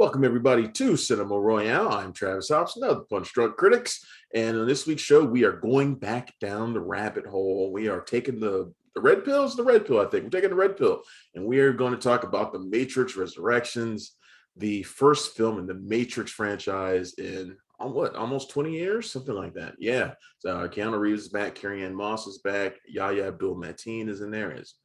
Welcome, everybody, to Cinema Royale. I'm Travis Hobson of the Punch Drunk Critics. And on this week's show, we are going back down the rabbit hole. We are taking the red pills, the red pill, I think. We're taking the red pill. And we are going to talk about The Matrix Resurrections, the first film in the Matrix franchise in, almost 20 years? Something like that. Yeah. So Keanu Reeves is back. Carrie-Anne Moss is back. Yahya Abdul-Mateen is in there as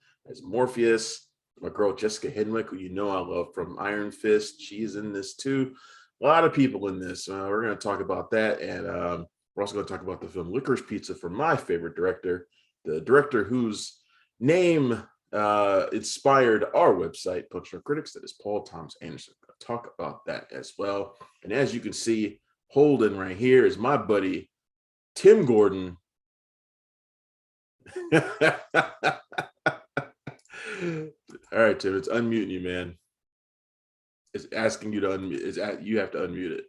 Morpheus. My girl Jessica Henwick, who you know I love from Iron Fist, she's in this too. A lot of people in this. We're going to talk about that, and we're also going to talk about the film Licorice Pizza from my favorite director, the director whose name inspired our website, Punch Drunk Critics. That is Paul Thomas Anderson. We're going to talk about that as well. And as you can see, holding right here is my buddy Tim Gordon. All right, Tim, it's unmuting you, man. It's asking you to unmute. You have to unmute it.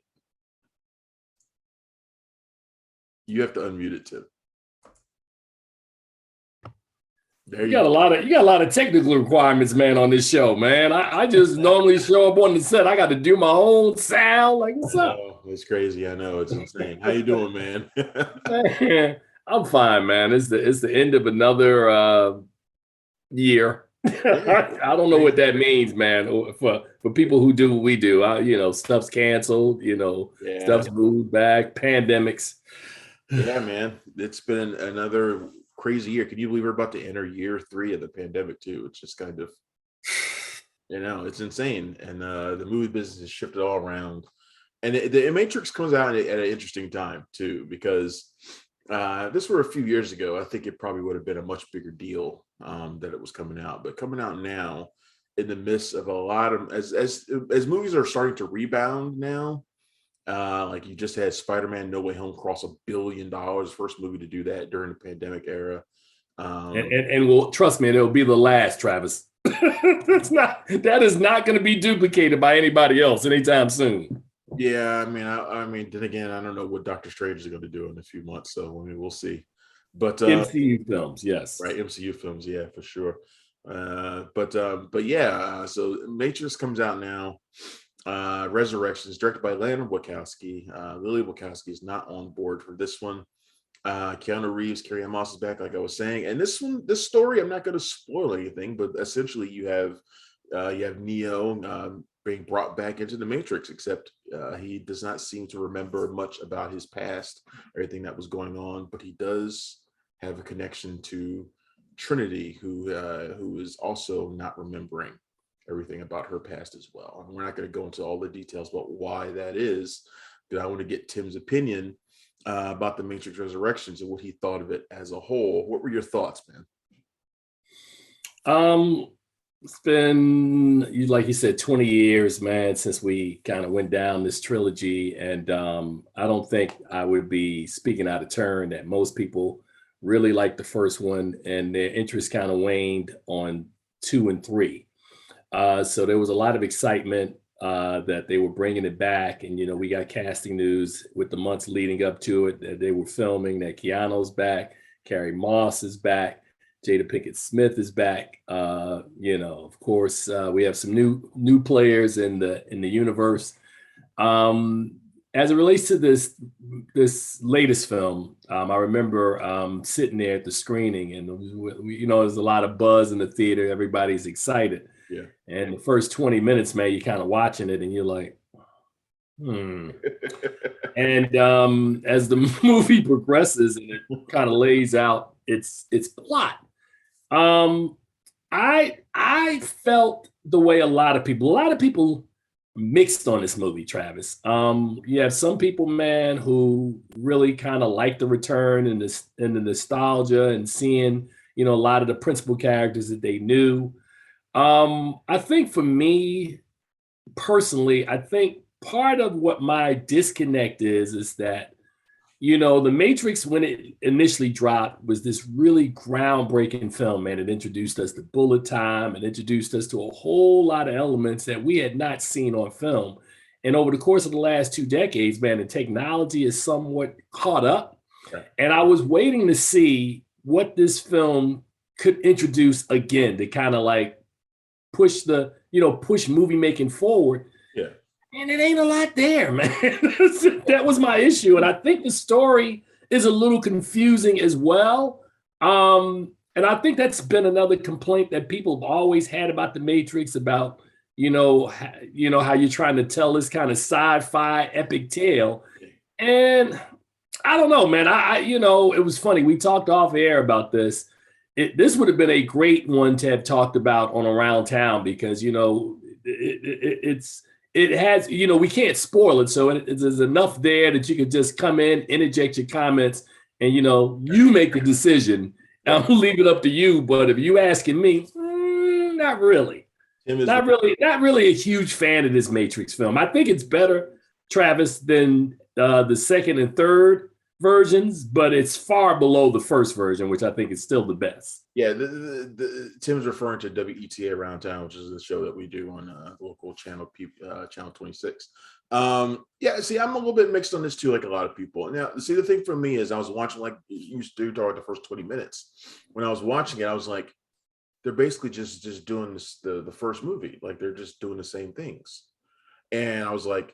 You have to unmute it, Tim. You got a lot of technical requirements, man, on this show, man. I just normally show up on the set. I got to do my own sound. Like, what's up? It's crazy. I know, it's insane. How you doing, man? Man, I'm fine, man. It's the end of another year. I don't know what that means, man. For people who do what we do, stuff's canceled. Stuff's moved back. Pandemics. Yeah, man. It's been another crazy year. Can you believe we're about to enter year 3 of the pandemic too? It's just kind of, it's insane. And the movie business has shifted all around. And the Matrix comes out at an interesting time too, because this were a few years ago. I think it probably would have been a much bigger deal that it was coming out, but coming out now in the midst of a lot of as movies are starting to rebound now. Like you just had Spider-Man No Way Home cross $1 billion, first movie to do that during the pandemic era. And well, trust me, it'll be the last, Travis. That is not going to be duplicated by anybody else anytime soon. Yeah, I mean, then again, I don't know what Doctor Strange is going to do in a few months, so we'll see. But MCU films, yes, right, MCU films, yeah, for sure. But yeah, so Matrix comes out now. Resurrections, directed by Lana Wachowski. Lily Wachowski is not on board for this one. Keanu Reeves, Carrie-Anne Moss is back, like I was saying, and this story, I'm not going to spoil anything, but essentially you have Neo being brought back into the Matrix, except he does not seem to remember much about his past, everything that was going on, but he does have a connection to Trinity, who is also not remembering everything about her past as well. And we're not going to go into all the details about why that is, because I want to get Tim's opinion about the Matrix Resurrections and what he thought of it as a whole. What were your thoughts, man? It's been, like you said, 20 years, man, since we kind of went down this trilogy. And I don't think I would be speaking out of turn that most people really liked the first one, and their interest kind of waned on 2 and 3. So there was a lot of excitement that they were bringing it back. And, we got casting news with the months leading up to it that they were filming, that Keanu's back, Carrie Moss is back, Jada Pinkett Smith is back. Of course, we have some new players in the universe. As it relates to this latest film, I remember sitting there at the screening, and there's a lot of buzz in the theater. Everybody's excited. Yeah. And the first 20 minutes, man, you're kind of watching it, and you're like, And as the movie progresses and it kind of lays out its plot, I felt the way a lot of people mixed on this movie, Travis. You have some people, man, who really kind of like the return and the nostalgia and seeing, a lot of the principal characters that they knew. I think for me personally, I think part of what my disconnect is that, The Matrix, when it initially dropped, was this really groundbreaking film, man. It introduced us to bullet time and introduced us to a whole lot of elements that we had not seen on film. And over the course of the last 2 decades, man, the technology is somewhat caught up. Okay. And I was waiting to see what this film could introduce again to kind of like push movie making forward. Yeah. And it ain't a lot there, man. That was my issue. And I think the story is a little confusing as well. And I think that's been another complaint that people have always had about the Matrix, about how you're trying to tell this kind of sci-fi epic tale. And I don't know, man. It was funny. We talked off air about this. This would have been a great one to have talked about on Around Town, because it has, we can't spoil it, so there's enough there that you could just come in, interject your comments, and you make the decision. I'll leave it up to you. But if you asking me, not really. Not really a huge fan of this Matrix film. I think it's better, Travis, than the second and third versions, but it's far below the first version, which I think is still the best. Yeah, Tim's referring to WETA Around Town, which is the show that we do on local channel, channel 26. Yeah, see, I'm a little bit mixed on this too, like a lot of people. Now, see, the thing for me is I was watching, like you used to talk the first 20 minutes. When I was watching it, I was like, they're basically just doing this, the first movie. Like, they're just doing the same things. And I was like,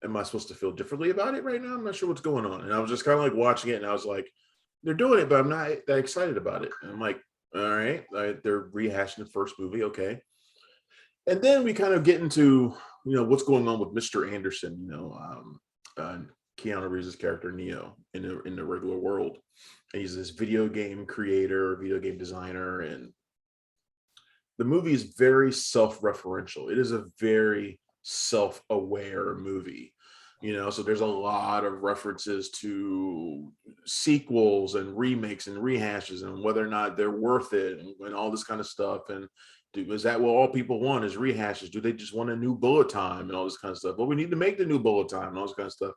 am I supposed to feel differently about it right now? I'm not sure what's going on. And I was just kind of like watching it, and I was like, they're doing it, but I'm not that excited about it. And I'm like, all right, they're rehashing the first movie, okay. And then we kind of get into, what's going on with Mr. Anderson, Keanu Reeves' character Neo in the regular world. And he's this video game creator, video game designer, and the movie is very self-referential. It is a very self-aware movie. So there's a lot of references to sequels and remakes and rehashes and whether or not they're worth it, and all this kind of stuff. And is that what all people want, is rehashes? Do they just want a new bullet time and all this kind of stuff? Well, we need to make the new bullet time and all this kind of stuff.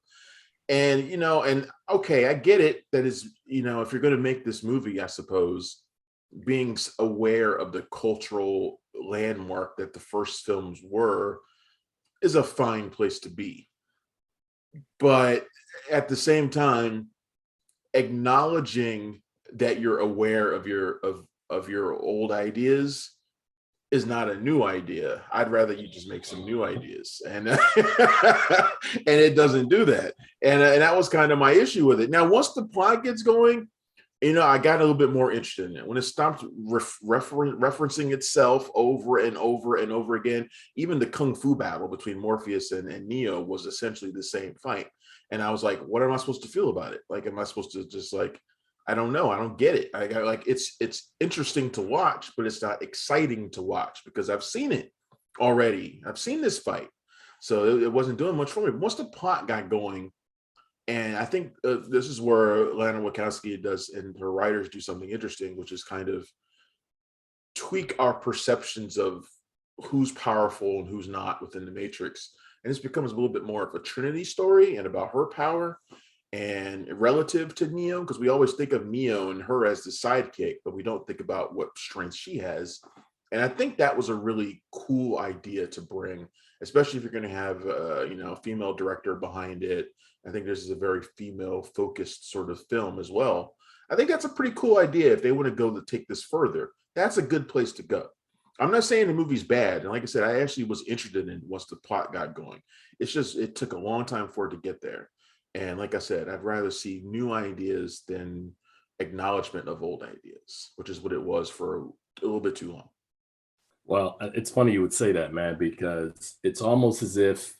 And, and okay, I get it. That is, if you're going to make this movie, I suppose, being aware of the cultural landmark that the first films were is a fine place to be. But at the same time, acknowledging that you're aware of your old ideas is not a new idea. I'd rather you just make some new ideas, and and it doesn't do that. And that was kind of my issue with it. Now, once the plot gets going, I got a little bit more interested in it. When it stopped referencing itself over and over and over again, even the kung fu battle between Morpheus and Neo was essentially the same fight. And I was like, what am I supposed to feel about it? Like, am I supposed to just like, I don't know. I don't get it. I like, it's interesting to watch, but it's not exciting to watch because I've seen it already. I've seen this fight. So it wasn't doing much for me. But once the plot got going, and I think this is where Lana Wachowski does, and her writers do something interesting, which is kind of tweak our perceptions of who's powerful and who's not within the Matrix. And this becomes a little bit more of a Trinity story and about her power and relative to Neo, because we always think of Neo and her as the sidekick, but we don't think about what strengths she has. And I think that was a really cool idea to bring, especially if you're going to have a female director behind it. I think this is a very female focused sort of film as well. I think that's a pretty cool idea. If they want to go to take this further, that's a good place to go. I'm not saying the movie's bad. And like I said, I actually was interested in once the plot got going. It's just, it took a long time for it to get there. And like I said, I'd rather see new ideas than acknowledgement of old ideas, which is what it was for a little bit too long. Well, it's funny you would say that, man, because it's almost as if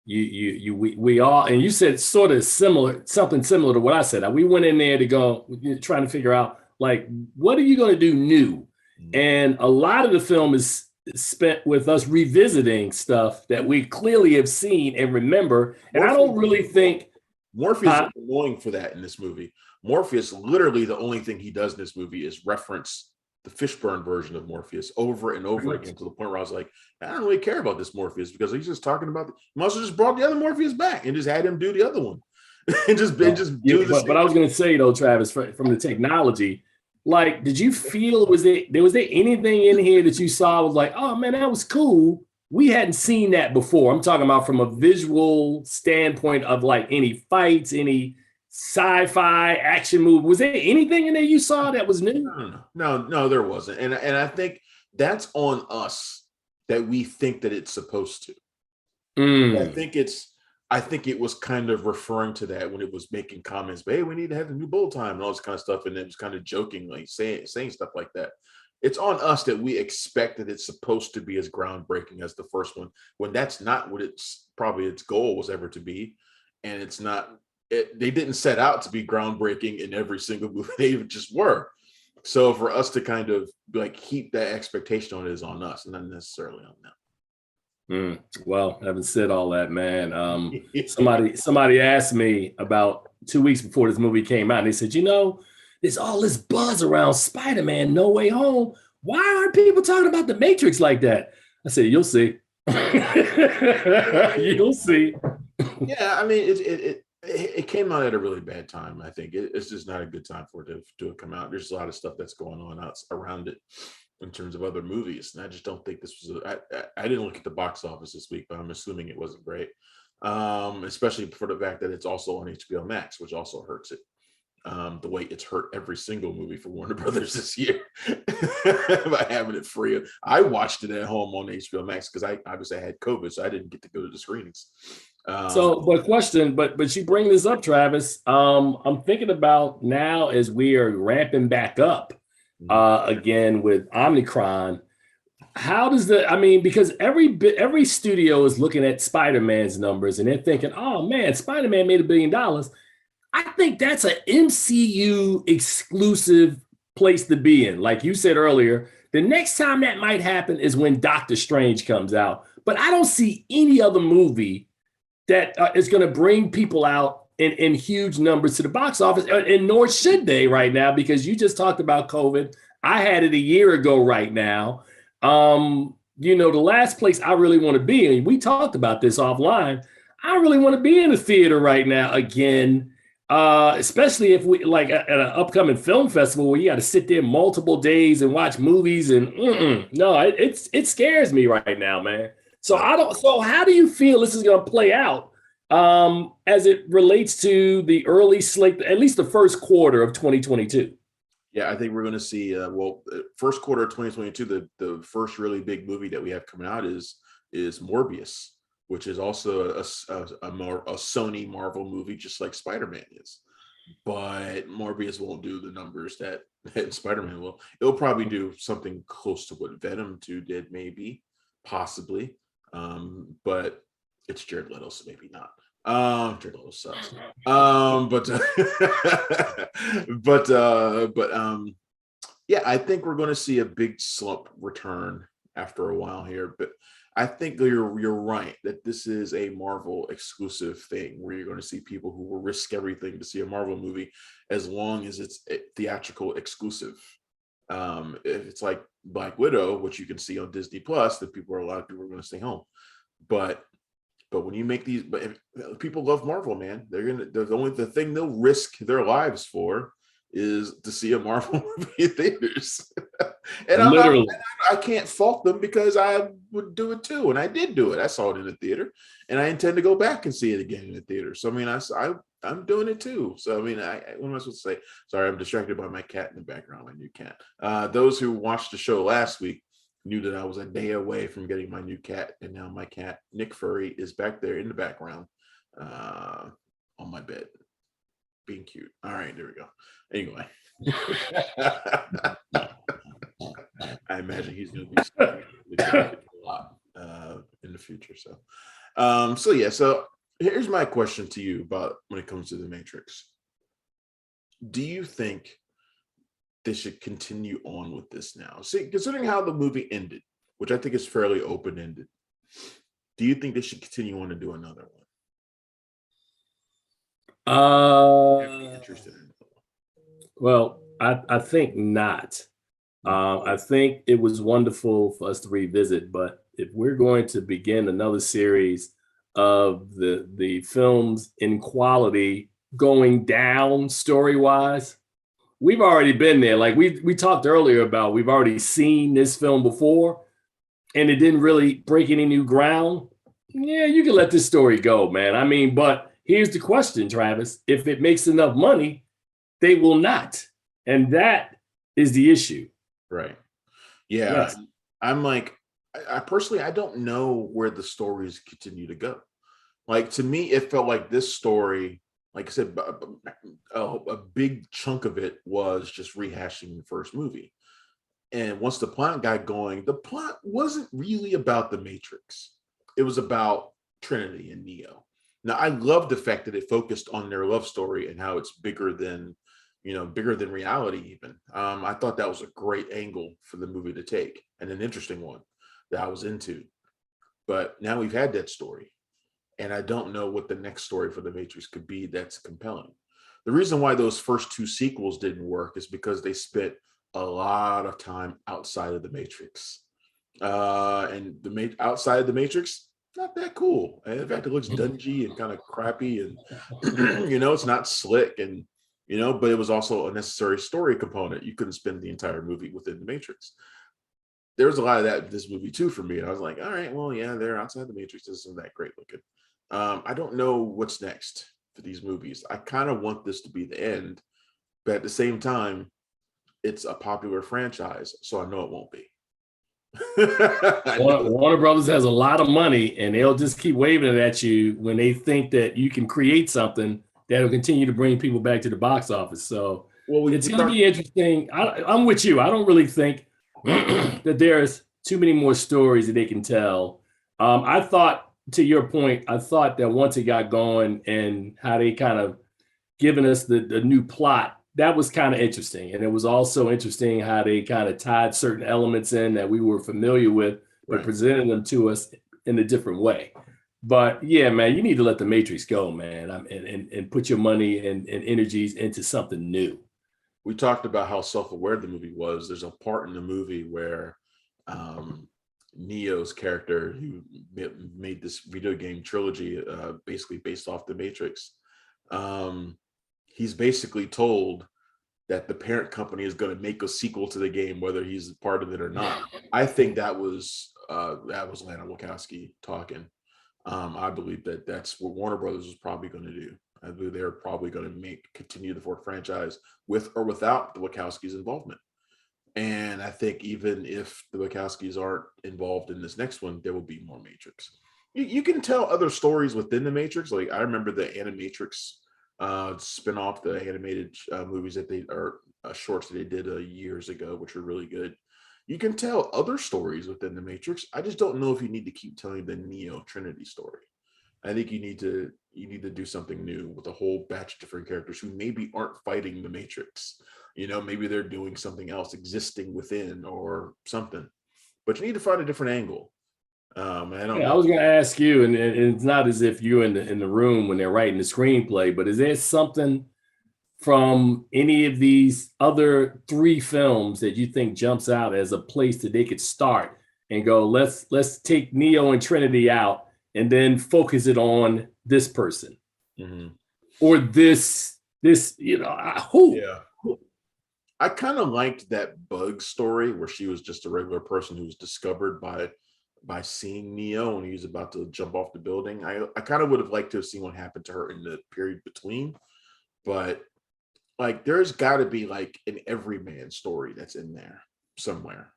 we all, and you said sort of similar, something similar to what I said. We went in there to go trying to figure out, like, what are you going to do new? And a lot of the film is spent with us revisiting stuff that we clearly have seen and remember. And I don't really think Morpheus is annoying for that in this movie. Morpheus, literally the only thing he does in this movie is reference the Fishburne version of Morpheus over and over again, to the point where I was like, I don't really care about this Morpheus, because he's just talking about, he must have just brought the other Morpheus back and just had him do the other one. And just do the but I was going to say though, Travis, from the technology, like, did you feel, was there anything in here that you saw was like, oh man, that was cool? We hadn't seen that before. I'm talking about from a visual standpoint of like any fights, any sci-fi action movie. Was there anything in there you saw that was new? No, there wasn't. And I think that's on us, that we think that it's supposed to. Mm. I think it was kind of referring to that when it was making comments, but hey, we need to have a new bullet time and all this kind of stuff. And it was kind of jokingly saying stuff like that. It's on us that we expect that it's supposed to be as groundbreaking as the first one, when that's not what it's probably its goal was ever to be. And it's not, they didn't set out to be groundbreaking in every single movie. They just were. So for us to kind of like keep that expectation on it is on us, not necessarily on them. Well, having said all that, man, somebody asked me about 2 weeks before this movie came out, and they said, there's all this buzz around Spider-Man No Way Home. Why aren't people talking about the Matrix like that? I said, you'll see. You'll see. Yeah, I mean, it came out at a really bad time. I think it's just not a good time for it to come out. There's a lot of stuff that's going on around it in terms of other movies, and I just don't think this was. I didn't look at the box office this week, but I'm assuming it wasn't great, especially for the fact that it's also on HBO Max, which also hurts it. The way it's hurt every single movie for Warner Brothers this year by having it free. I watched it at home on HBO Max because I obviously had COVID, so I didn't get to go to the screenings. But you bring this up, Travis. I'm thinking about now as we are ramping back up again with Omicron. How does because every studio is looking at Spider-Man's numbers and they're thinking, oh man, Spider-Man made $1 billion. I think that's an MCU exclusive place to be in. Like you said earlier, the next time that might happen is when Doctor Strange comes out. But I don't see any other movie that is going to bring people out in huge numbers to the box office, and nor should they right now, because you just talked about COVID. I had it a year ago right now. The last place I really want to be, and we talked about this offline, I really want to be in a theater right now again. Especially if we like at an upcoming film festival where you got to sit there multiple days and watch movies and it scares me right now, man. So how do you feel this is going to play out as it relates to the early slate, at least the first quarter of 2022? Yeah, I think we're going to see first quarter of 2022, the first really big movie that we have coming out is Morbius, which is also a Sony Marvel movie, just like Spider-Man is. But Morbius won't do the numbers that Spider-Man will. It'll probably do something close to what Venom 2 did, maybe, possibly. But it's Jared Leto, so maybe not. Jared Leto sucks. Yeah, I think we're going to see a big slump return after a while here, but I think you're right that this is a Marvel exclusive thing where you're going to see people who will risk everything to see a Marvel movie as long as it's a theatrical exclusive. If it's like Black Widow, which you can see on Disney Plus, that a lot of people are going to stay home. But when you make these, people love Marvel, man. The thing they'll risk their lives for is to see a Marvel movie in theaters. And I can't fault them because I would do it too. And I did do it. I saw it in the theater and I intend to go back and see it again in the theater. So, I mean, I'm doing it too. So, I mean, what am I supposed to say? Sorry, I'm distracted by my cat in the background, my new cat. Those who watched the show last week knew that I was a day away from getting my new cat. And now my cat, Nick Furry, is back there in the background on my bed, being cute. All right, there we go. Anyway. I imagine he's going to be a lot in the future. So here's my question to you about when it comes to the Matrix. Do you think they should continue on with this now? See, considering how the movie ended, which I think is fairly open-ended, do you think they should continue on and do another one? Interested in it. Well, I think not. I think it was wonderful for us to revisit, but if we're going to begin another series of the films in quality going down story-wise, we've already been there. Like we talked earlier about, we've already seen this film before and it didn't really break any new ground. Yeah, you can let this story go, man. I mean, but here's the question, Travis. If it makes enough money, they will not. And that is the issue. Right. Yeah. Yes. I'm like, I personally, I don't know where the stories continue to go. Like, to me, it felt like this story, like I said, a big chunk of it was just rehashing the first movie. And once the plot got going, the plot wasn't really about the Matrix. It was about Trinity and Neo. Now, I love the fact that it focused on their love story and how it's bigger than, bigger than reality even. I thought that was a great angle for the movie to take, and an interesting one that I was into. But now we've had that story, and I don't know what the next story for the Matrix could be that's compelling. The reason why those first two sequels didn't work is because they spent a lot of time outside of the Matrix. And outside of the Matrix, not that cool. And in fact, it looks dungy and kind of crappy, and it's not slick, and but it was also a necessary story component. You couldn't spend the entire movie within the Matrix. There was a lot of that in this movie too for me. And I was like, all right, well, yeah, they're outside the Matrix. This isn't that great looking. I don't know what's next for these movies. I kind of want this to be the end, but at the same time, it's a popular franchise, so I know it won't be. Warner Brothers has a lot of money, and they'll just keep waving it at you when they think that you can create something that'll continue to bring people back to the box office. So it's going to be interesting. I'm with you. I don't really think that there's too many more stories that they can tell. I thought, to your point, I thought that once it got going and how they kind of given us the new plot, that was kind of interesting. And it was also interesting how they kind of tied certain elements in that we were familiar with, but presented them to us in a different way. But yeah, man, you need to let the Matrix go, man, and put your money and energies into something new. We talked about how self-aware the movie was. There's a part in the movie where Neo's character, who made this video game trilogy basically based off the Matrix, he's basically told that the parent company is going to make a sequel to the game, whether he's part of it or not. I think that was Lana Wachowski talking. I believe that's what Warner Brothers was probably going to do. I believe they're probably going to continue the Ford franchise with or without the Wachowskis' involvement. And I think even if the Wachowskis aren't involved in this next one, there will be more Matrix. You can tell other stories within the Matrix. Like, I remember the Animatrix spin-off, the animated movies that shorts that they did years ago, which were really good. You can tell other stories within the Matrix. I just don't know if you need to keep telling the Neo Trinity story. I think you need to do something new with a whole batch of different characters who maybe aren't fighting the Matrix. Maybe they're doing something else, existing within or something. But you need to find a different angle. I was going to ask you, and it's not as if you're in the room when they're writing the screenplay, but is there something from any of these other three films that you think jumps out as a place that they could start and go, let's take Neo and Trinity out and then focus it on this person or this who? Yeah. I kind of liked that Bug story where she was just a regular person who was discovered by seeing Neo when he was about to jump off the building. I kind of would have liked to have seen what happened to her in the period between, but like, there's got to be like an everyman story that's in there somewhere.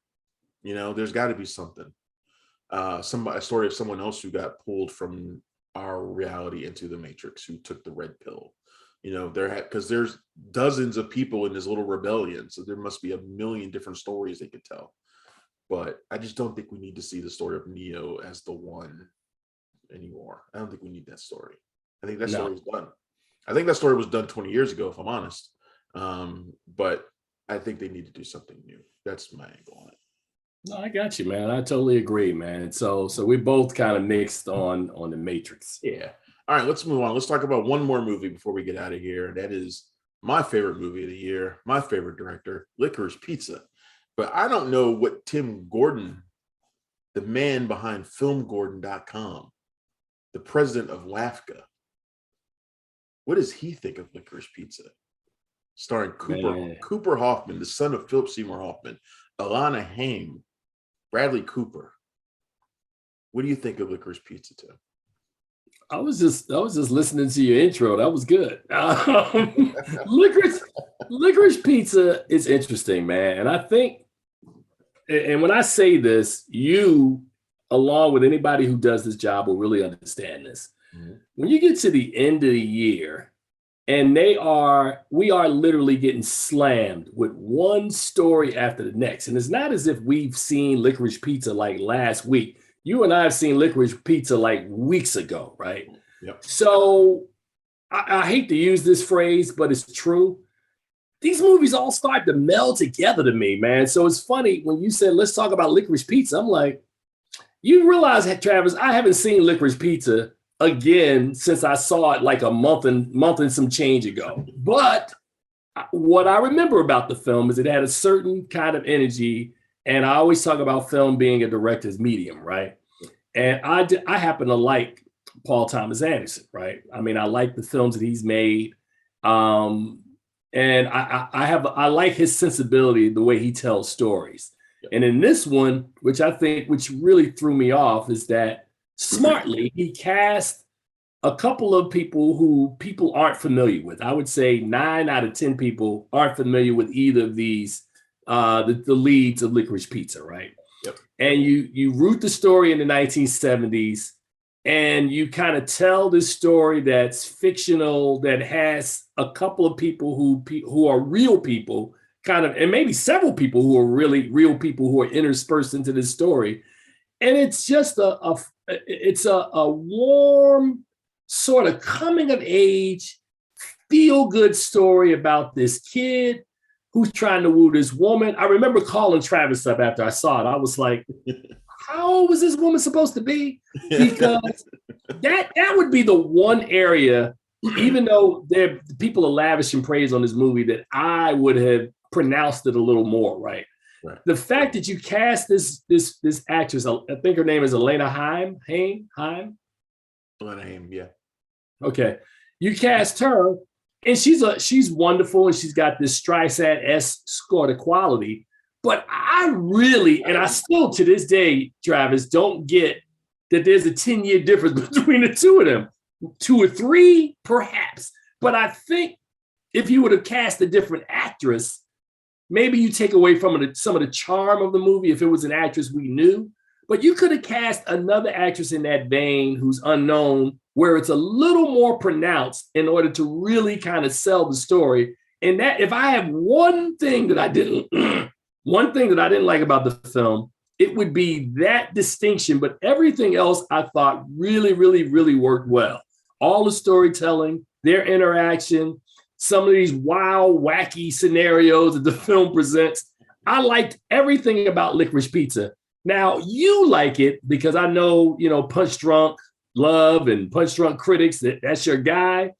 There's got to be something. A story of someone else who got pulled from our reality into the Matrix, who took the red pill. Because there's dozens of people in this little rebellion, so there must be a million different stories they could tell. But I just don't think we need to see the story of Neo as the one anymore. I don't think we need that story. I think that story was done. I think that story was done 20 years ago, if I'm honest. But I think they need to do something new. That's my angle on it. No, I got you, man. I totally agree, man. And so we both kind of mixed on the Matrix. Yeah. All right, let's move on. Let's talk about one more movie before we get out of here. That is my favorite movie of the year, my favorite director, Licorice Pizza. But I don't know what Tim Gordon, the man behind FilmGordon.com, the president of LAFCA, what does he think of Licorice Pizza? Starring Cooper Hoffman, the son of Philip Seymour Hoffman, Alana Haim, Bradley Cooper. What do you think of Licorice Pizza, Tim? I was just listening to your intro. That was good. Licorice Pizza is interesting, man. And I think, and when I say this, you along with anybody who does this job, will really understand this. Mhm. When you get to the end of the year, and we are literally getting slammed with one story after the next. And it's not as if we've seen Licorice Pizza like last week. You and I have seen Licorice Pizza like weeks ago, right? Yep. So I hate to use this phrase, but it's true. These movies all start to meld together to me, man. So it's funny when you said, let's talk about Licorice Pizza. I'm like, you realize, Travis, I haven't seen Licorice Pizza again since I saw it like a month and some change ago. But what I remember about the film is it had a certain kind of energy. And I always talk about film being a director's medium, right? And I happen to like Paul Thomas Anderson, right? I mean, I like the films that he's made. And I like his sensibility, the way he tells stories. And in this one, which really threw me off, is that smartly he cast a couple of people who people aren't familiar with. I would say 9 out of 10 people aren't familiar with either of these, the leads of Licorice Pizza, right? Yep. And you root the story in the 1970s, and you kind of tell this story that's fictional, that has a couple of people who are real people, kind of, and maybe several people who are really real people who are interspersed into this story. And it's just a warm sort of coming of age, feel good story about this kid who's trying to woo this woman. I remember calling Travis up after I saw it. I was like, how old was this woman supposed to be? Because that would be the one area, even though people are lavishing praise on this movie, that I would have pronounced it a little more, right? Right. The fact that you cast this actress, I think her name is Elena Heim. Elena Haim, yeah. Okay, you cast her, and she's wonderful, and she's got this Streisand-esque sort of quality. But I really, and I still to this day, Travis, don't get that there's a 10-year difference between the two of them. 2 or 3, perhaps. But I think if you would have cast a different actress, maybe you take away from some of the charm of the movie if it was an actress we knew. But you could have cast another actress in that vein who's unknown, where it's a little more pronounced in order to really kind of sell the story. And that, if I have one thing that I didn't like about the film, it would be that distinction. But everything else I thought really, really, really worked well. All the storytelling, their interaction, some of these wild, wacky scenarios that the film presents. I liked everything about Licorice Pizza. Now, you like it because I know, Punch Drunk Love and Punch Drunk Critics, that's your guy.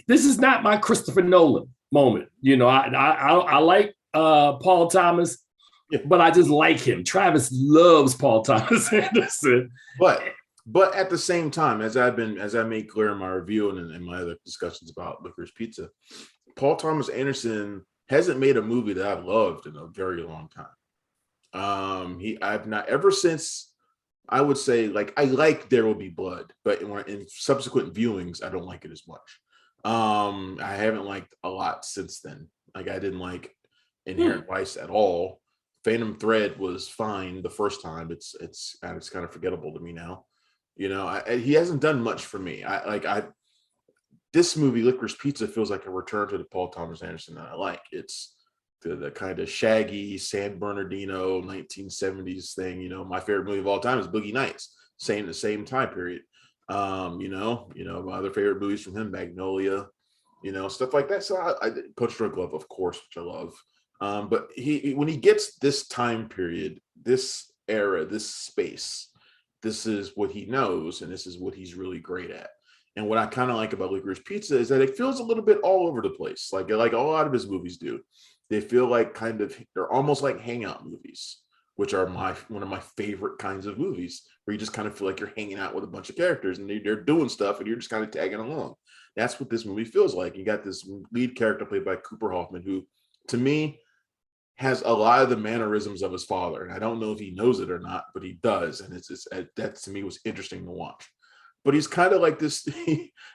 This is not my Christopher Nolan moment. I like Paul Thomas, but I just like him. Travis loves Paul Thomas Anderson. But at the same time, as I made clear in my review and in my other discussions about Licorice Pizza, Paul Thomas Anderson hasn't made a movie that I've loved in a very long time. I've not, ever since, I would say, like, I like There Will Be Blood, but in subsequent viewings, I don't like it as much. I haven't liked a lot since then. Like, I didn't like Inherent Vice at all. Phantom Thread was fine the first time. It's kind of forgettable to me now. He hasn't done much for me. This movie, Licorice Pizza, feels like a return to the Paul Thomas Anderson that I like. It's the kind of shaggy San Bernardino 1970s thing. My favorite movie of all time is Boogie Nights, the same time period. My other favorite movies from him, Magnolia, stuff like that. So I Punch Drunk Love, of course, which I love. But when he gets this time period, this era, this space, this is what he knows, and this is what he's really great at. And what I kind of like about Licorice Pizza is that it feels a little bit all over the place, like a lot of his movies do. They feel like they're almost like hangout movies, which are one of my favorite kinds of movies, where you just kind of feel like you're hanging out with a bunch of characters and they're doing stuff and you're just kind of tagging along. That's what this movie feels like. You got this lead character played by Cooper Hoffman, who, to me, has a lot of the mannerisms of his father. And I don't know if he knows it or not, but he does. And that to me was interesting to watch. But he's kind of like this,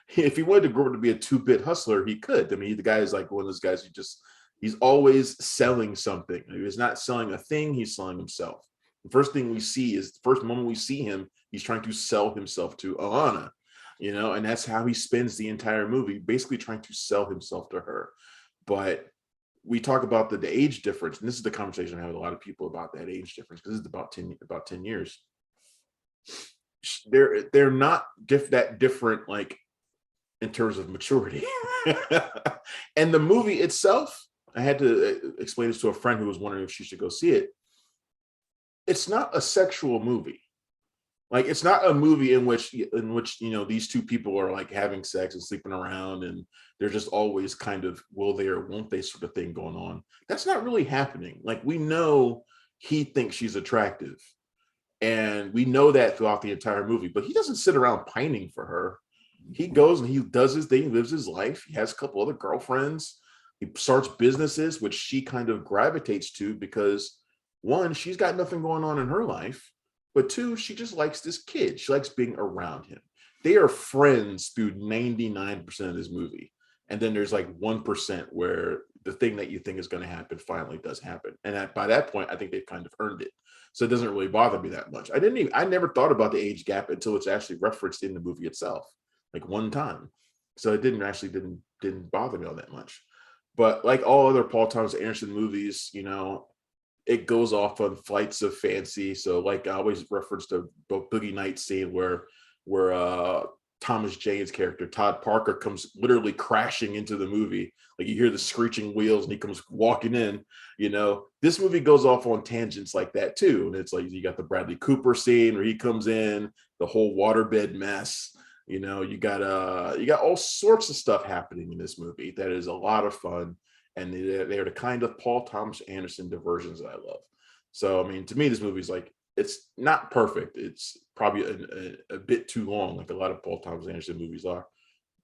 if he wanted to grow up to be a 2-bit hustler, he could. I mean, the guy is like one of those guys he's always selling something. He's not selling a thing, he's selling himself. The first thing we see is the first moment we see him, he's trying to sell himself to Alana, and that's how he spends the entire movie, basically trying to sell himself to her. But we talk about the age difference, and this is the conversation I have with a lot of people about that age difference, because it's about 10 years. They're not that different, like in terms of maturity. And the movie itself, I had to explain this to a friend who was wondering if she should go see it. It's not a sexual movie. Like, it's not a movie in which these two people are like having sex and sleeping around, and they're just always kind of will they or won't they sort of thing going on. That's not really happening. Like, we know he thinks she's attractive, and we know that throughout the entire movie, but he doesn't sit around pining for her. He goes and he does his thing, lives his life. He has a couple other girlfriends. He starts businesses, which she kind of gravitates to because, one, she's got nothing going on in her life, but two, she just likes this kid. She likes being around him. They are friends through 99% of this movie. And then there's like 1% where the thing that you think is going to happen finally does happen. And by that point, I think they've kind of earned it. So it doesn't really bother me that much. I never thought about the age gap until it's actually referenced in the movie itself, like one time. So it didn't bother me all that much. But like all other Paul Thomas Anderson movies, it goes off on flights of fancy. So like I always reference the Boogie Nights scene where Thomas Jane's character, Todd Parker, comes literally crashing into the movie. Like, you hear the screeching wheels and he comes walking in. This movie goes off on tangents like that too. And it's like, you got the Bradley Cooper scene where he comes in, the whole waterbed mess. You got all sorts of stuff happening in this movie that is a lot of fun. And they're the kind of Paul Thomas Anderson diversions that I love. So, I mean, to me, this movie is like, it's not perfect. It's probably a bit too long, like a lot of Paul Thomas Anderson movies are.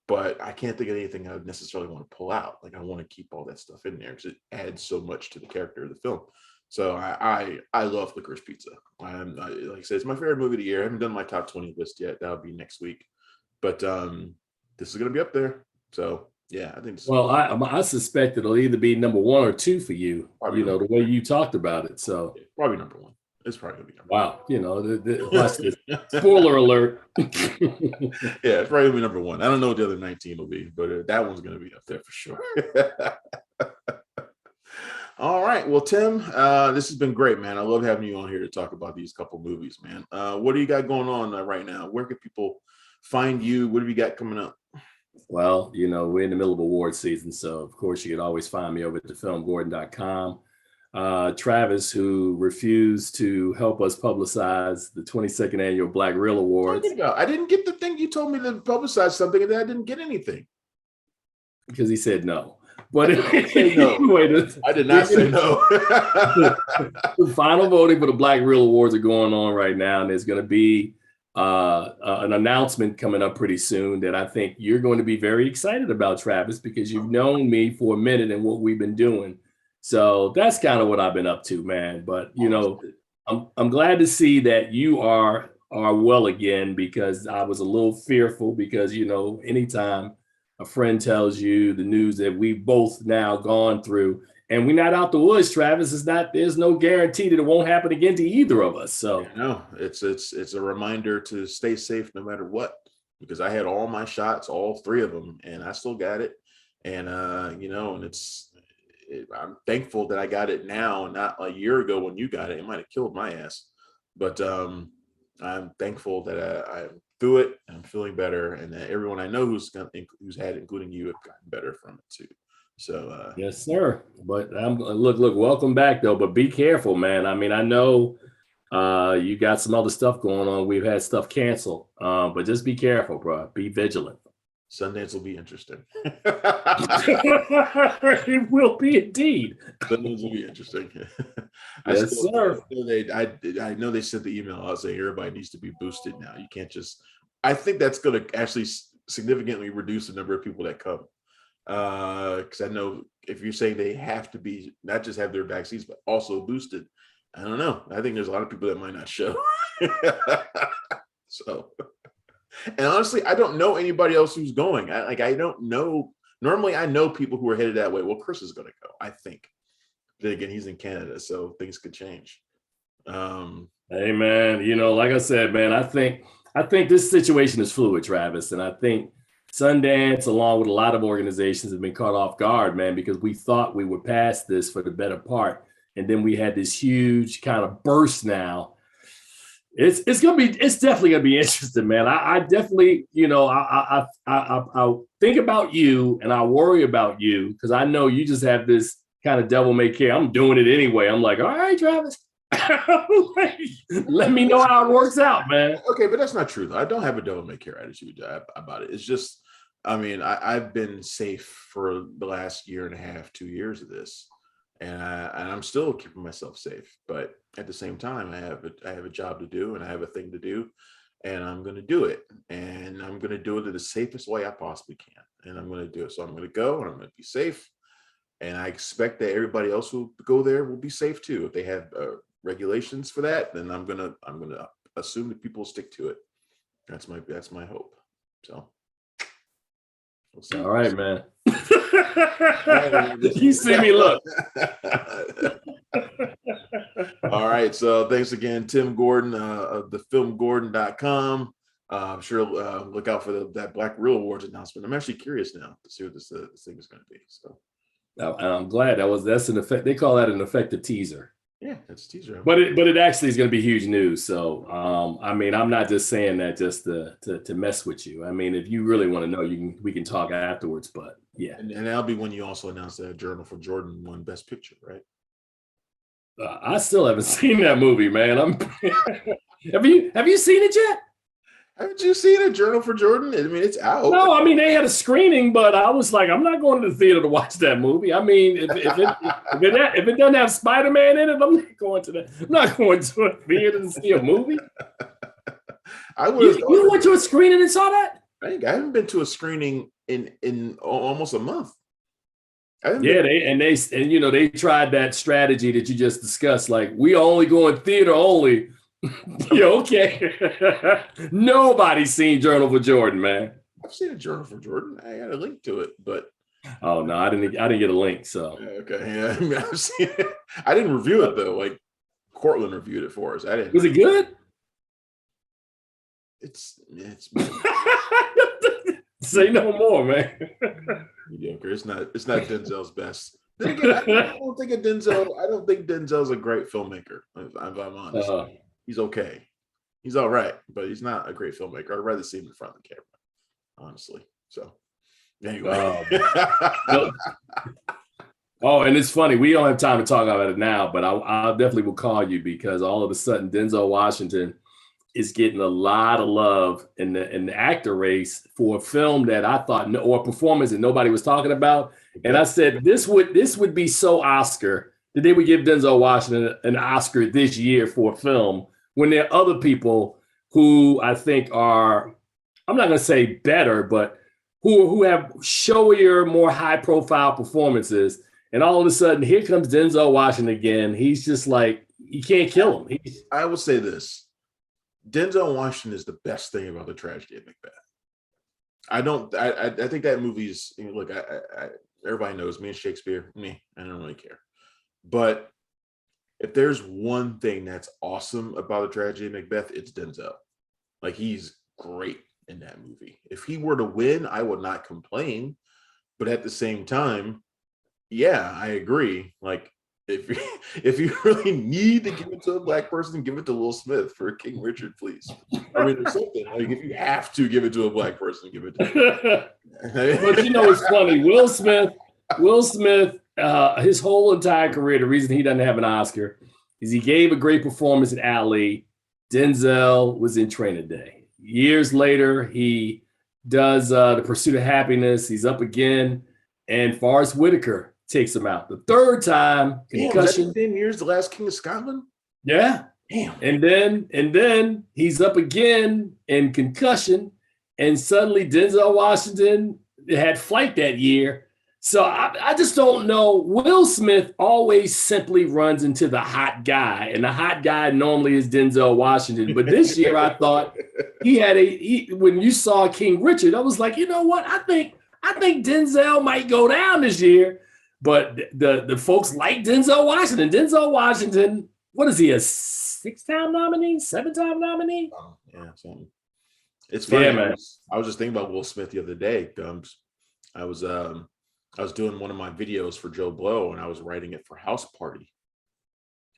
But I can't think of anything I would necessarily want to pull out. Like, I want to keep all that stuff in there because it adds so much to the character of the film. So I love Licorice Pizza. Like I said, it's my favorite movie of the year. I haven't done my top 20 list yet. That'll be next week. But this is going to be up there. So yeah, I think. Well, I suspect it'll either be number 1 or 2 for you. Probably the way you talked about it. So yeah, probably number 1. It's probably gonna be number wow. Watch this. Spoiler alert. Yeah, it's probably gonna be number 1. I don't know what the other 19 will be, but that one's gonna be up there for sure. All right, well, Tim, this has been great, man. I love having you on here to talk about these couple movies, man. What do you got going on right now? Where can people find you? What have you got coming up? Well, we're in the middle of award season, so of course you can always find me over at thefilmgordon.com. Travis, who refused to help us publicize the 22nd annual Black Reel Awards. I didn't get the thing. You told me to publicize something and then I didn't get anything. Because he said no. But anyway, I did not say no. The final voting for the Black Reel Awards are going on right now, and there's going to be an announcement coming up pretty soon that I think you're going to be very excited about, Travis, because you've known me for a minute and what we've been doing. So that's kind of what I've been up to, man. But I'm glad to see that you are well again, because I was a little fearful because anytime a friend tells you the news that we've both now gone through, and we're not out the woods, Travis, there's no guarantee that it won't happen again to either of us. So no, it's a reminder to stay safe no matter what, because I had all my shots, all 3 of them, and I still got it. And and I'm thankful that I got it now, not a year ago when you got it. It might have killed my ass, but I'm thankful that I'm through it. And I'm feeling better, and that everyone I know who's had it, including you, have gotten better from it too. So yes, sir. But look, welcome back though. But be careful, man. I mean, I know you got some other stuff going on. We've had stuff canceled, but just be careful, bro. Be vigilant. Sundance will be interesting. It will be indeed. Sundance will be interesting. Yes, sir. I know they sent the email out saying everybody needs to be boosted now. You can't just. I think that's going to actually significantly reduce the number of people that come. Because I know if you're saying they have to be not just have their vaccines but also boosted, I don't know. I think there's a lot of people that might not show. So. And honestly, I don't know anybody else who's going. I don't know. Normally, I know people who are headed that way. Well, Chris is going to go, I think. Then again, he's in Canada, so things could change. Hey man, like I said, man, I think this situation is fluid, Travis, and I think Sundance, along with a lot of organizations, have been caught off guard, man, because we thought we were past this for the better part, and then we had this huge kind of burst. Now it's definitely gonna be interesting, man. I definitely, I think about you and I worry about you because I know you just have this kind of devil may care. I'm doing it anyway. I'm like, all right, Travis. Let me know how it works out, man. Okay, but that's not true though. I don't have a devil may care attitude about it. It's just, I mean, I've been safe for the last year and a half, 2 years of this, and I'm still keeping myself safe. But at the same time, I have a job to do, and I have a thing to do, and I'm going to do it, and I'm going to do it in the safest way I possibly can, and I'm going to do it. So I'm going to go, and I'm going to be safe, and I expect that everybody else who go there will be safe too. If they have regulations for that, then I'm gonna assume that people stick to it. That's my hope. So we'll see. All right, man. You see me look. All right, so thanks again, Tim Gordon of thefilmgordon.com. I'm sure look out for that Black Reel Awards announcement. I'm actually curious now to see what this thing is going to be. So I'm glad that's an effect. They call that an effective teaser. Yeah, it's a teaser. But it actually is going to be huge news. So I mean, I'm not just saying that just to mess with you. I mean, if you really want to know, we can talk afterwards. But yeah, and that'll be when you also announce that Journal for Jordan won Best Picture, right? I still haven't seen that movie, man. Have you seen it yet? Haven't you seen a Journal for Jordan? I mean, it's out. No, I mean they had a screening, but I was like, I'm not going to the theater to watch that movie. I mean, if it doesn't have Spider-Man in it, I'm not going to that. I'm not going to a theater to see a movie. You went to a screening and saw that? I haven't been to a screening in almost a month. Yeah, they tried that strategy that you just discussed. Like, we only go in theater only. Yeah, okay. Nobody's seen Journal for Jordan, man. I've seen a Journal for Jordan. I got a link to it, but oh no, I didn't get a link. So okay, yeah, I mean, I've seen it. I didn't review it though. Like Cortland reviewed it for us. I didn't. Was it good? It's say no more, man. Mediocre. It's not Denzel's best. Then again, I don't think Denzel's a great filmmaker. If I'm honest. He's okay. He's all right, but he's not a great filmmaker. I'd rather see him in front of the camera, honestly. So, anyway. Oh, and it's funny. We don't have time to talk about it now, but I definitely will call you because all of a sudden Denzel Washington is getting a lot of love in the actor race for a film that I thought or a performance that nobody was talking about. And I said this would be so Oscar that they would give Denzel Washington an Oscar this year for a film when there are other people who I think are, I'm not going to say better, but who have showier, more high profile performances. And all of a sudden, here comes Denzel Washington again. He's just like, you can't kill him. I will say this. Denzel Washington is the best thing about the Tragedy of Macbeth. I think that movie's, look, everybody knows me and Shakespeare, I don't really care. But if there's one thing that's awesome about the Tragedy of Macbeth, it's Denzel. Like, he's great in that movie. If he were to win, I would not complain. But at the same time, yeah, I agree. Like, if you really need to give it to a Black person, give it to Will Smith for King Richard, please. I mean, there's something like if you have to give it to a Black person, give it to him. But it's funny. Will Smith, his whole entire career, the reason he doesn't have an Oscar is he gave a great performance in Ali. Denzel was in Training Day. Years later, he does The Pursuit of Happiness. He's up again, and Forrest Whitaker takes him out. The third time, concussion. Was that 10 years, The Last King of Scotland? Yeah. Damn. And then he's up again in concussion, and suddenly Denzel Washington had Flight that year. So I just don't know. Will Smith always simply runs into the hot guy, and the hot guy normally is Denzel Washington. But this year, I thought when you saw King Richard, I was like, you know what? I think Denzel might go down this year. But the folks like Denzel Washington. Denzel Washington, what is he, a 6-time nominee, 7-time nominee. Oh, yeah, something. It's funny. Yeah, man. I was just thinking about Will Smith the other day. I was doing one of my videos for Joe Blow, and I was writing it for House Party.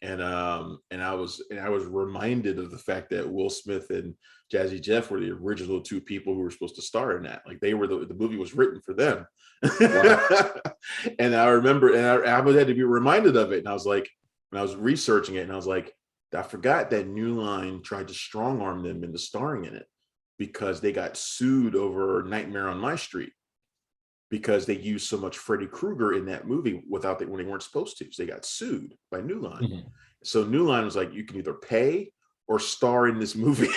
And I was reminded of the fact that Will Smith and Jazzy Jeff were the original two people who were supposed to star in that. Like they were the movie was written for them. Wow. And I remember, and I had to be reminded of it. And I was like, when I was researching it, and I was like, I forgot that New Line tried to strong arm them into starring in it because they got sued over Nightmare on My Street, because they used so much Freddy Krueger in that movie when they weren't supposed to. So they got sued by New Line. Mm-hmm. So New Line was like, you can either pay or star in this movie.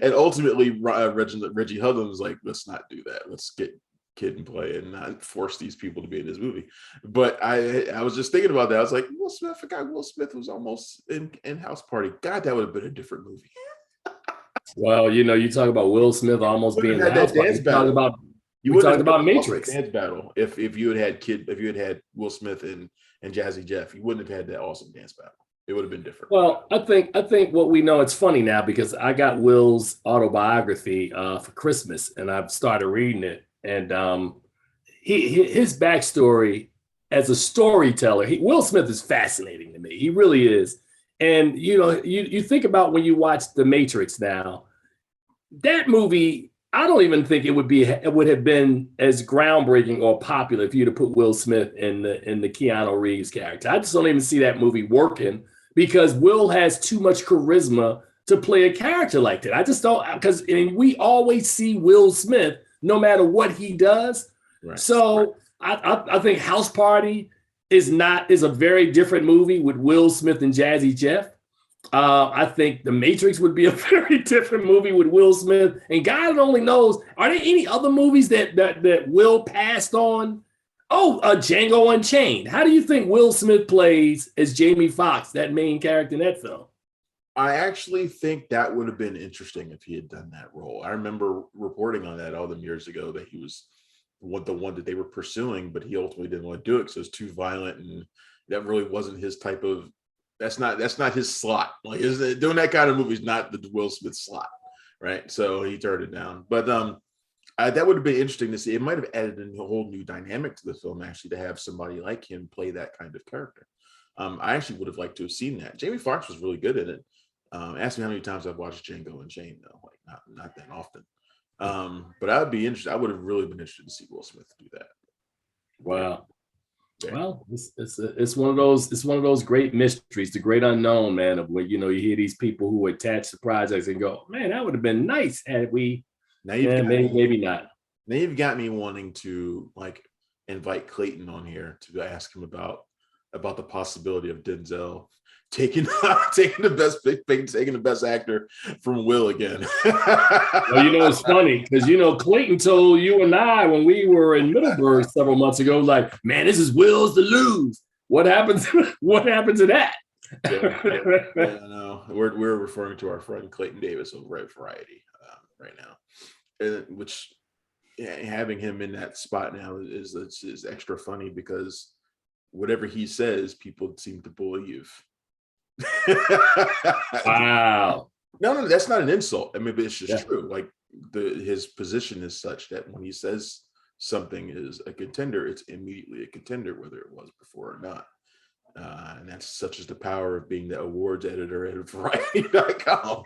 And ultimately, Reggie Hudlin was like, let's not do that. Let's get Kid and Play and not force these people to be in this movie. But I was just thinking about that. I was like, Will Smith, I forgot Will Smith was almost in House Party. God, that would have been a different movie. Well, you talk about Will Smith almost being in the house party. You talked about Matrix dance battle. If you had had Will Smith and Jazzy Jeff, you wouldn't have had that awesome dance battle. It would have been different. Well, I think what we know, it's funny now because I got Will's autobiography for Christmas, and I've started reading it. And his backstory as a storyteller, Will Smith is fascinating to me. He really is. And you think about when you watch The Matrix now, that movie, I don't even think it would have been as groundbreaking or popular if you'd have put Will Smith in the Keanu Reeves character. I just don't even see that movie working because Will has too much charisma to play a character like that. I just don't, because we always see Will Smith no matter what he does. Right. So I think House Party is a very different movie with Will Smith and Jazzy Jeff. I think The Matrix would be a very different movie with Will Smith. And God only knows, are there any other movies that Will passed on? Oh, Django Unchained. How do you think Will Smith plays as Jamie Foxx, that main character in that film? I actually think that would have been interesting if he had done that role. I remember reporting on that all them years ago that he was the one that they were pursuing, but he ultimately didn't want to do it because it was too violent, and that really wasn't his type of. That's not his slot. Like doing that kind of movie is not the Will Smith slot, right? So he turned it down. But that would have been interesting to see. It might have added a whole new dynamic to the film actually to have somebody like him play that kind of character. I actually would have liked to have seen that. Jamie Foxx was really good at it. Ask me how many times I've watched Django Unchained though, like not that often. But I would be interested. I would have really been interested to see Will Smith do that. Wow. Yeah. Well, it's one of those great mysteries, the great unknown, man, of where you hear these people who attach to projects and go, man, that would have been nice had we. Now maybe not. Now you've got me wanting to invite Clayton on here to ask him about the possibility of Denzel taking the best actor from Will again. Well, it's funny because Clayton told you and I when we were in Middleburg several months ago, like, man, this is Will's to lose. What happens? What happened to that? Yeah, no, we're referring to our friend Clayton Davis over at Variety right now, which having him in that spot now is extra funny because whatever he says, people seem to believe. Wow. No, that's not an insult. I mean, but it's just true. Like his position is such that when he says something is a contender, it's immediately a contender, whether it was before or not. And that's such as the power of being the awards editor at Variety.com.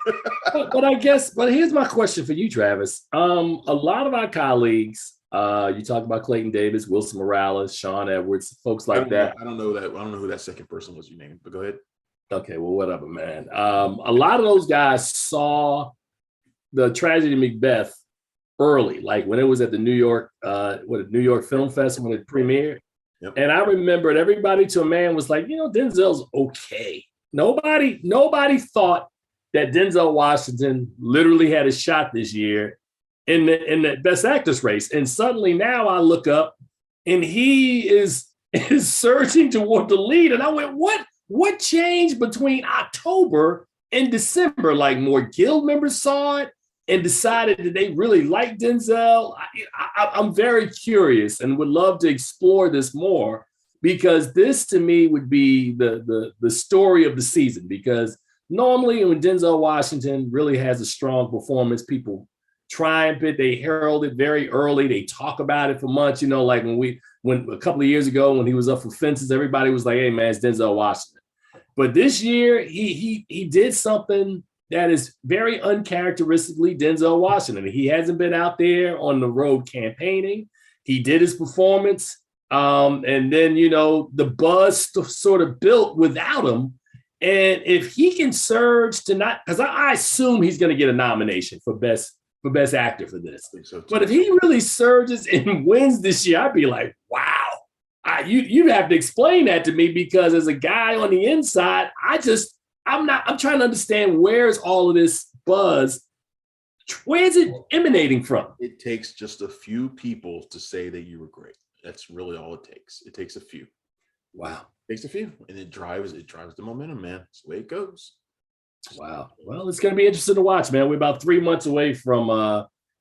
but here's my question for you, Travis. A lot of our colleagues, you talk about Clayton Davis, Wilson Morales, Sean Edwards, folks like that. I don't know who that second person was you named, but go ahead. Okay, well, whatever, man. A lot of those guys saw the Tragedy of Macbeth early, like when it was at the New York Film Fest when it premiered. Yep. And I remembered everybody to a man was like, Denzel's okay. Nobody thought that Denzel Washington literally had a shot this year in the Best Actress race. And suddenly now I look up and he is surging toward the lead. And I went, what changed between October and December? Like more guild members saw it and decided that they really liked Denzel. I'm very curious and would love to explore this more because this to me would be the story of the season. Because normally when Denzel Washington really has a strong performance, people triumph it, they herald it very early, they talk about it for months. You know, like when a couple of years ago when he was up for Fences, everybody was like, "Hey man, it's Denzel Washington." But this year he did something that is very uncharacteristically Denzel Washington. He hasn't been out there on the road campaigning. He did his performance. And then, you know, the buzz sort of built without him. And if he can surge to not, because I assume he's going to get a nomination for best actor for this. So but if he really surges and wins this year, I'd be like, wow. You'd have to explain that to me, because as a guy on the inside, I'm trying to understand, where's all of this buzz? Where's it emanating from? It takes just a few people to say that you were great. That's really all it takes. It takes a few. Wow. It takes a few, and it drives the momentum, man. That's the way it goes. Wow. Well, it's going to be interesting to watch, man. We're about 3 months away from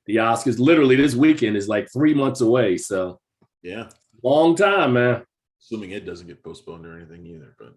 the Oscars. Literally, this weekend is like 3 months away. So, yeah, long time, man. Assuming it doesn't get postponed or anything either, but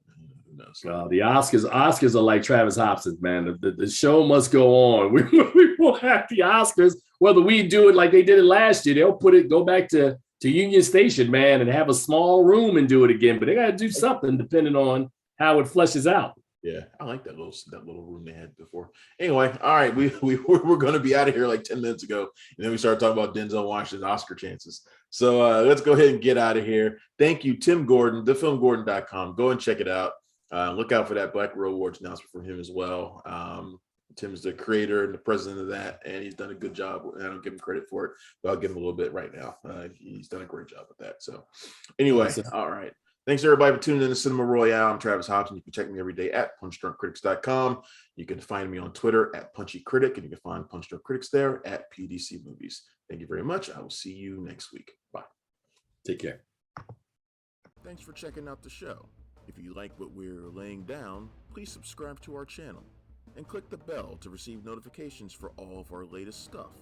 who knows? The Oscars are like Travis Hobson, man. The show must go on. We will have the Oscars, whether we do it like they did it last year. They'll go back to Union Station, man, and have a small room and do it again. But they got to do something depending on how it fleshes out. Yeah, I like that little room they had before. Anyway, all right, we were going to be out of here like 10 minutes ago, and then we started talking about Denzel Washington's Oscar chances. So let's go ahead and get out of here. Thank you, Tim Gordon, thefilmgordon.com. Go and check it out. Look out for that Black Rose Awards announcement from him as well. Tim's the creator and the president of that, and he's done a good job. I don't give him credit for it, but I'll give him a little bit right now. He's done a great job with that. So anyway, all right. Thanks, everybody, for tuning in to Cinema Royale. I'm Travis Hobson. You can check me every day at punchdrunkcritics.com. You can find me on Twitter at punchycritic, and you can find Punch Drunk Critics there at PDC Movies. Thank you very much. I will see you next week. Bye. Take care. Thanks for checking out the show. If you like what we're laying down, please subscribe to our channel and click the bell to receive notifications for all of our latest stuff.